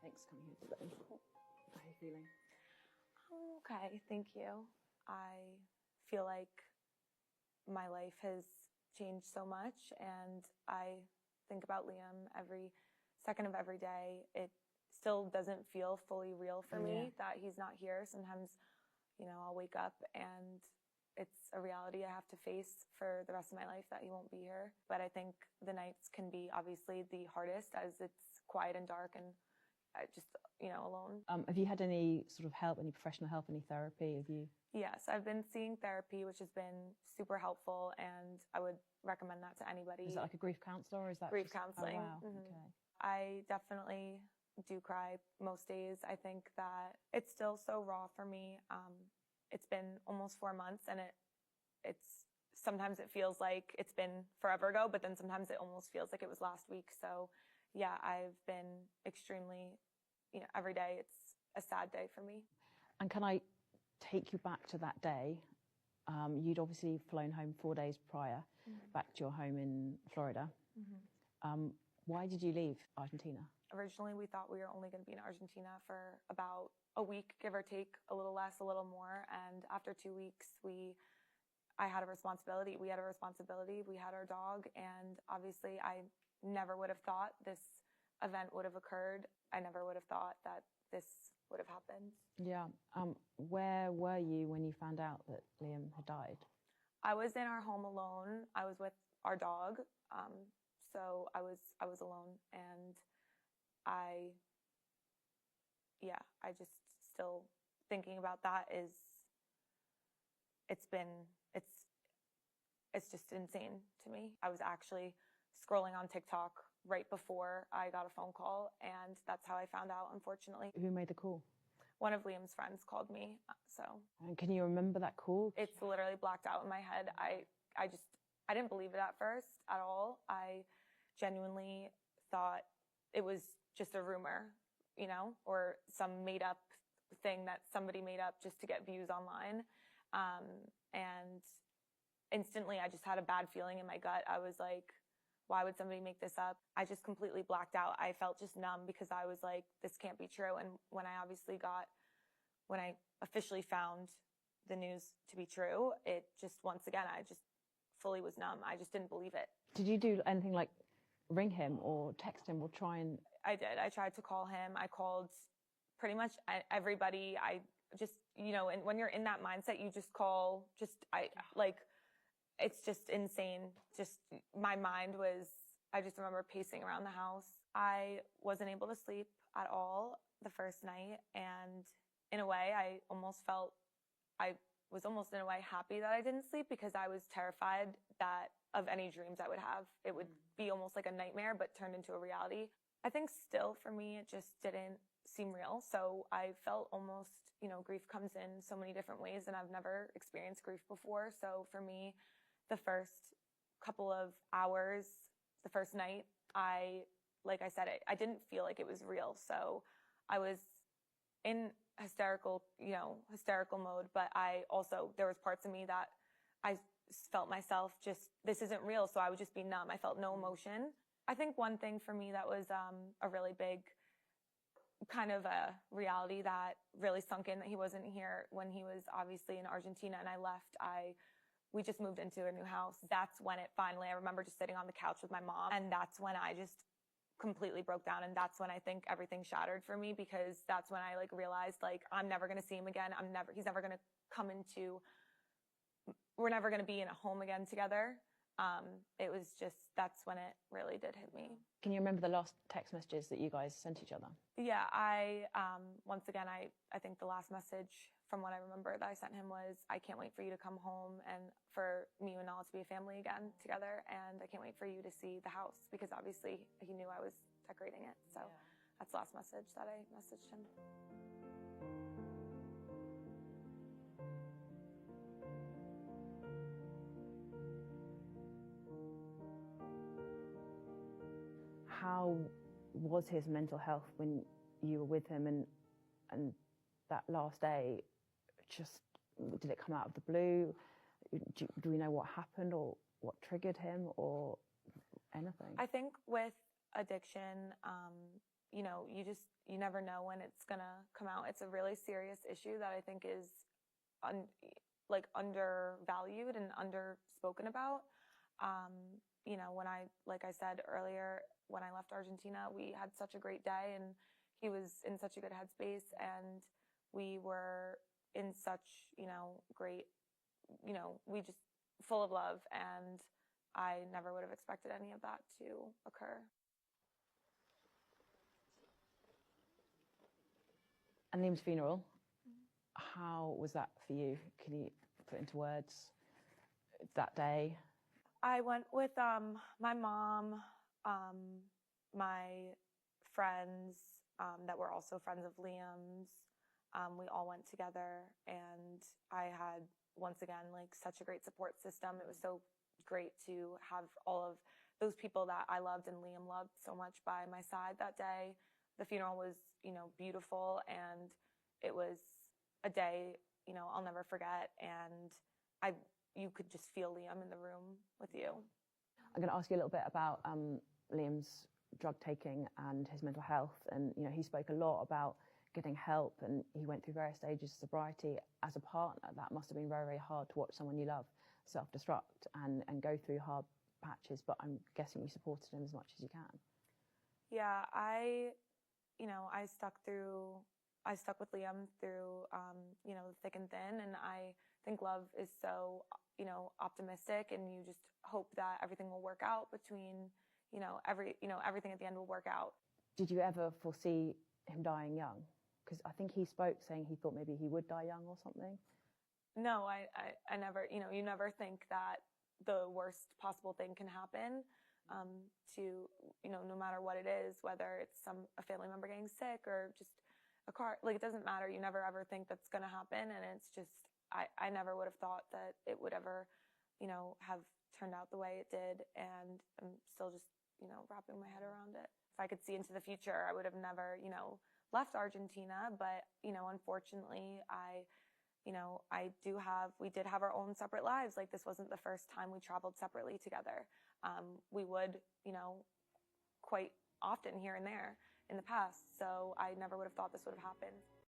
Thanks for coming here today. How are you feeling? I'm okay, thank you. I feel like my life has changed so much, and I think about Liam every second of every day. It still doesn't feel fully real for me that he's not here. Sometimes, I'll wake up and it's a reality I have to face for the rest of my life that he won't be here. But I think the nights can be obviously the hardest as it's quiet and dark and just, alone. Have you had any sort of help, any professional help, any therapy? Have you? Yes, I've been seeing therapy, which has been super helpful, and I would recommend that to anybody. Is that like a grief counsellor, or is that grief counseling? Oh, wow. Mm-hmm. Okay. I definitely do cry most days. I think that it's still so raw for me. It's been almost 4 months, and it's sometimes it feels like it's been forever ago, but then sometimes it almost feels like it was last week. So yeah, I've been extremely, every day it's a sad day for me. And can I take you back to that day? You'd obviously flown home 4 days prior, back to your home in Florida. Why did you leave Argentina? Originally, we thought we were only going to be in Argentina for about a week, give or take, a little less, a little more. And after 2 weeks, I had a responsibility. We had a responsibility. We had our dog. And obviously, I never would have thought this event would have occurred. I never would have thought that this would have happened. Yeah. Where were you when you found out that Liam had died? I was in our home alone. I was with our dog. So I was alone, and I just still thinking about that it's just insane to me. I was actually scrolling on TikTok right before I got a phone call, and that's how I found out, unfortunately. Who made the call? One of Liam's friends called me, so. And can you remember that call? It's literally blacked out in my head. I didn't believe it at first at all. I genuinely thought it was just a rumor, or some made up thing that somebody made up just to get views online. And instantly I just had a bad feeling in my gut. I was like, why would somebody make this up? I just completely blacked out. I felt just numb because I was like, this can't be true. And when I officially found the news to be true, it just, once again, I just fully was numb. I just didn't believe it. Did you do anything like ring him or text him or try and... I did. I tried to call him. I called pretty much everybody. I just, and when you're in that mindset, you just call, it's just insane. Just my mind I just remember pacing around the house. I wasn't able to sleep at all the first night. And in a way, I was almost in a way happy that I didn't sleep, because I was terrified of any dreams I would have. It would be almost like a nightmare, but turned into a reality. I think still for me, it just didn't seem real. So I felt almost, grief comes in so many different ways, and I've never experienced grief before. So for me, the first couple of hours, the first night, like I said, I didn't feel like it was real. So I was in hysterical mode, but there was parts of me that I felt myself this isn't real. So I would just be numb. I felt no emotion. I think one thing for me that was a really big kind of a reality that really sunk in, that he wasn't here when he was obviously in Argentina and I left. We just moved into a new house. That's when I remember just sitting on the couch with my mom, and that's when I just completely broke down. And that's when I think everything shattered for me, because that's when I realized I'm never going to see him again. He's never going to we're never going to be in a home again together. That's when it really did hit me. Can you remember the last text messages that you guys sent each other? Yeah, once again, I think the last message from what I remember that I sent him was, I can't wait for you to come home and for me and Nala to be a family again together. And I can't wait for you to see the house, because obviously he knew I was decorating it. So that's the last message that I messaged him. How was his mental health when you were with him, and that last day, did it come out of the blue? Do we know what happened or what triggered him or anything? I think with addiction, you never know when it's gonna come out. It's a really serious issue that I think is undervalued and underspoken about. Like I said earlier, when I left Argentina, we had such a great day and he was in such a good headspace and we were in such, great, we just full of love, and I never would have expected any of that to occur. And Liam's funeral, how was that for you? Can you put into words that day? I went with my mom, my friends that were also friends of Liam's. We all went together, and I had, once again, like such a great support system. It was so great to have all of those people that I loved and Liam loved so much by my side that day. The funeral was, beautiful, and it was a day, I'll never forget. And you could just feel Liam in the room with you. I'm going to ask you a little bit about Liam's drug taking and his mental health. And, he spoke a lot about getting help, and he went through various stages of sobriety. As a partner, that must have been very, very hard to watch someone you love self-destruct and go through hard patches, but I'm guessing you supported him as much as you can. Yeah, I stuck with Liam through, thick and thin, and I think love is so, optimistic, and you just hope that everything will work out between, everything at the end will work out. Did you ever foresee him dying young? Because I think he spoke saying he thought maybe he would die young or something. No, I never, you never think that the worst possible thing can happen to, no matter what it is, whether it's a family member getting sick or just a car, like it doesn't matter. You never ever think that's going to happen. And it's just, I never would have thought that it would ever, have turned out the way it did. And I'm still just, wrapping my head around it. If I could see into the future, I would have never, left Argentina. But, unfortunately, we did have our own separate lives. Like, this wasn't the first time we traveled separately together. We would, quite often here and there in the past. So I never would have thought this would have happened.